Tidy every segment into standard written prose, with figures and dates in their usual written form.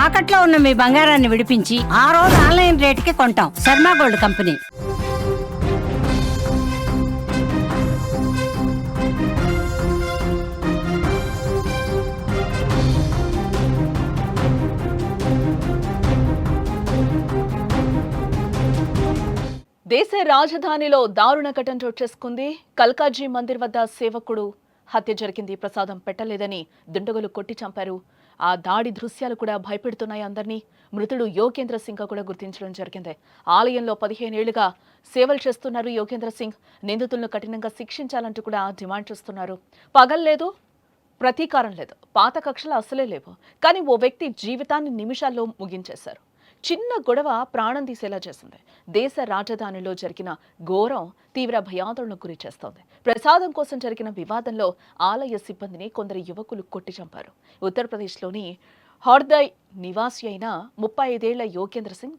తాకట్లో ఉన్న మీ బంగారాన్ని విడిపించి ఆ రోజు ఆన్లైన్ రేటుకి కొంటాం. Sharma gold company. దేశ రాజధానిలో దారుణ ఘటన చోటు చేసుకుంది. కల్కాజీ మందిర్ వద్ద సేవకుడు హత్య జరిగింది. ప్రసాదం పెట్టలేదని దుండగులు కొట్టి చంపారు. ఆ దాడి దృశ్యాలు కూడా భయపెడుతున్నాయి అందరినీ. మృతుడు యోగేంద్ర సింగ్ కూడా గుర్తించడం జరిగింది. ఆలయంలో 15 ఏళ్లుగా సేవలు చేస్తున్నారు యోగేంద్ర సింగ్. నిందితులను కఠినంగా శిక్షించాలంటూ కూడా డిమాండ్ చేస్తున్నారు. పగల్లేదు, ప్రతీకారం లేదు, పాత కక్షలు అసలే లేవు. కానీ ఓ వ్యక్తి జీవితాన్ని నిమిషాల్లో ముగించేశారు. చిన్న గొడవ ప్రాణం తీసేలా చేసింది. దేశ రాజధానిలో జరిగిన ఘోరం తీవ్ర భయాందోళనకు గురి చేస్తోంది. ప్రసాదం కోసం జరిగిన వివాదంలో ఆలయ సిబ్బందిని కొందరు యువకులు కొట్టి చంపారు. ఉత్తరప్రదేశ్లోని హర్దయ్ నివాసి అయిన 35 ఏళ్ల యోగేంద్ర సింగ్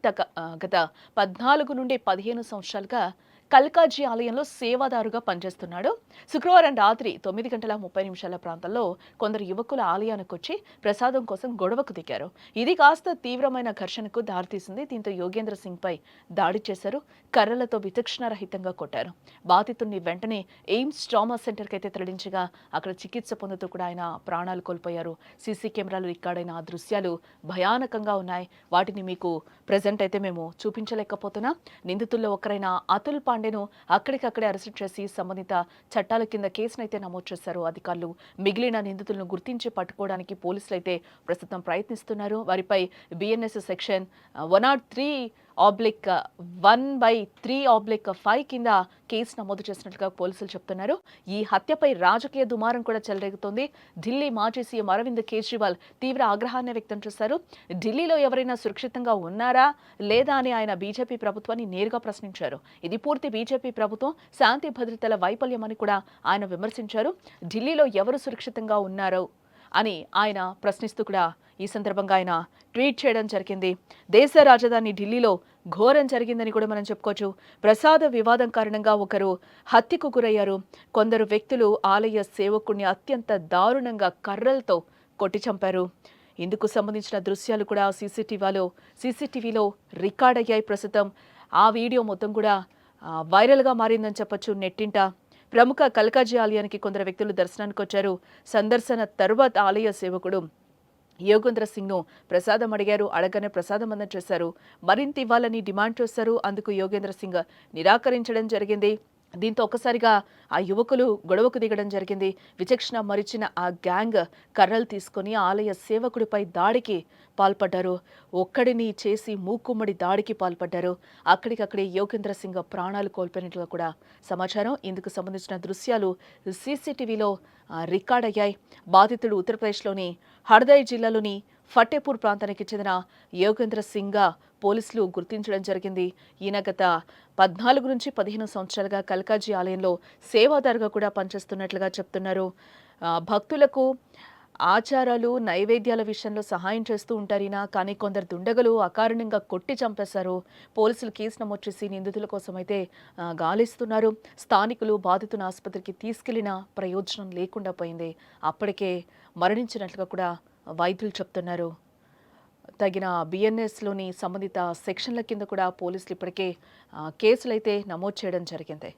గత 14 నుండి 15 సంవత్సరాలుగా కల్కాజీ ఆలయంలో సేవాదారుగా పనిచేస్తున్నాడు. శుక్రవారం రాత్రి 9:30 ప్రాంతంలో కొందరు యువకులు ఆలయానికి వచ్చి ప్రసాదం కోసం గొడవకు దిగారు. ఇది కాస్త తీవ్రమైన ఘర్షణకు దారితీసింది. దీంతో యోగేంద్ర సింగ్ పై దాడి చేశారు. కర్రలతో విచక్షణారహితంగా కొట్టారు. బాధితుడిని వెంటనే ఎయిమ్స్ ట్రామా సెంటర్కి అయితే తరలించగా అక్కడ చికిత్స పొందుతూ కూడా ఆయన ప్రాణాలు కోల్పోయారు. సీసీ కెమెరాలు రికార్డైన ఆ దృశ్యాలు భయానకంగా ఉన్నాయి. వాటిని మీకు ప్రెజెంట్ అయితే మేము చూపించలేకపోతున్నా. నిందితుల్లో ఒకరైన అతుల్ పాండేను అక్కడికక్కడే అరెస్టు చేసి సంబంధిత చట్టాల కింద కేసునైతే నమోదు చేశారు అధికారులు. మిగిలిన నిందితులను గుర్తించి పట్టుకోవడానికి పోలీసులు అయితే ప్రస్తుతం ప్రయత్నిస్తున్నారు. వారిపై బిఎన్ఎస్ సెక్షన్ 103/1/3/5 కింద కేసు నమోదు చేసినట్లుగా పోలీసులు చెప్తున్నారు. ఈ హత్యపై రాజకీయ దుమారం కూడా చెలరేగుతోంది. ఢిల్లీ మాజీ సీఎం అరవింద్ కేజ్రీవాల్ తీవ్ర ఆగ్రహాన్ని వ్యక్తం చేశారు. ఢిల్లీలో ఎవరైనా సురక్షితంగా ఉన్నారా లేదా అని ఆయన బీజేపీ ప్రభుత్వాన్ని నేరుగా ప్రశ్నించారు. ఇది పూర్తి బీజేపీ ప్రభుత్వం శాంతి భద్రతల వైఫల్యమని కూడా ఆయన విమర్శించారు. ఢిల్లీలో ఎవరు సురక్షితంగా ఉన్నారో అని ఆయన ప్రశ్నిస్తూ కూడా ఈ సందర్భంగా ఆయన ట్వీట్ చేయడం జరిగింది. దేశ రాజధాని ఢిల్లీలో ఘోరం జరిగిందని కూడా మనం చెప్పుకోవచ్చు. ప్రసాద వివాదం కారణంగా ఒకరు హత్యకు గురయ్యారు. కొందరు వ్యక్తులు ఆలయ సేవకుడిని అత్యంత దారుణంగా కర్రలతో కొట్టి చంపారు. ఇందుకు సంబంధించిన దృశ్యాలు కూడా సీసీటీవీలో రికార్డ్ అయ్యాయి. ప్రస్తుతం ఆ వీడియో మొత్తం కూడా వైరల్గా మారిందని చెప్పొచ్చు నెట్టింట. ప్రముఖ కల్కాజీ ఆలయానికి కొందరు వ్యక్తులు దర్శనానికి వచ్చారు. సందర్శన తర్వాత ఆలయ సేవకుడు యోగేంద్ర సింగ్ను ప్రసాదం అడిగారు. అడగనే ప్రసాదం అందజేశారు. మరింత ఇవ్వాలని డిమాండ్ చేశారు. అందుకు యోగేంద్ర సింగ్ నిరాకరించడం జరిగింది. దీంతో ఒక్కసారిగా ఆ యువకులు గొడవకు దిగడం జరిగింది. విచక్షణ మరిచిన ఆ గ్యాంగ్ కర్రలు తీసుకొని ఆలయ సేవకుడిపై దాడికి పాల్పడ్డారు. ఒక్కడిని చేసి మూకుమ్మడి దాడికి పాల్పడ్డారు. అక్కడికక్కడే యోగేంద్ర సింగ్ ప్రాణాలు కోల్పోయినట్లుగా కూడా సమాచారం. ఇందుకు సంబంధించిన దృశ్యాలు సీసీటీవీలో రికార్డ్ అయ్యాయి. బాధితుడు ఉత్తరప్రదేశ్లోని హర్దయ్ జిల్లాలోని ఫటేపూర్ ప్రాంతానికి చెందిన యోగేంద్ర సింగ్గా పోలీసులు గుర్తించడం జరిగింది. ఈయన గత 14 నుంచి 15 సంవత్సరాలుగా కల్కాజీ ఆలయంలో సేవాదారుగా కూడా పనిచేస్తున్నట్లుగా చెప్తున్నారు. భక్తులకు ఆచారాలు నైవేద్యాల విషయంలో సహాయం చేస్తూ ఉంటారు ఈయన. కానీ కొందరు దుండగులు అకారణంగా కొట్టి చంపేశారు. పోలీసులు కేసు నమోదు చేసి నిందితుల కోసం అయితే గాలిస్తున్నారు. స్థానికులు బాధితుని ఆసుపత్రికి తీసుకెళ్లిన ప్రయోజనం లేకుండా పోయింది. అప్పటికే మరణించినట్లుగా కూడా వైద్యులు చెప్తున్నారు. తగిన బిఎన్ఎస్లోని సంబంధిత సెక్షన్ల కింద కూడా పోలీసులు ఇప్పటికే కేసులైతే నమోదు చేయడం జరిగింది.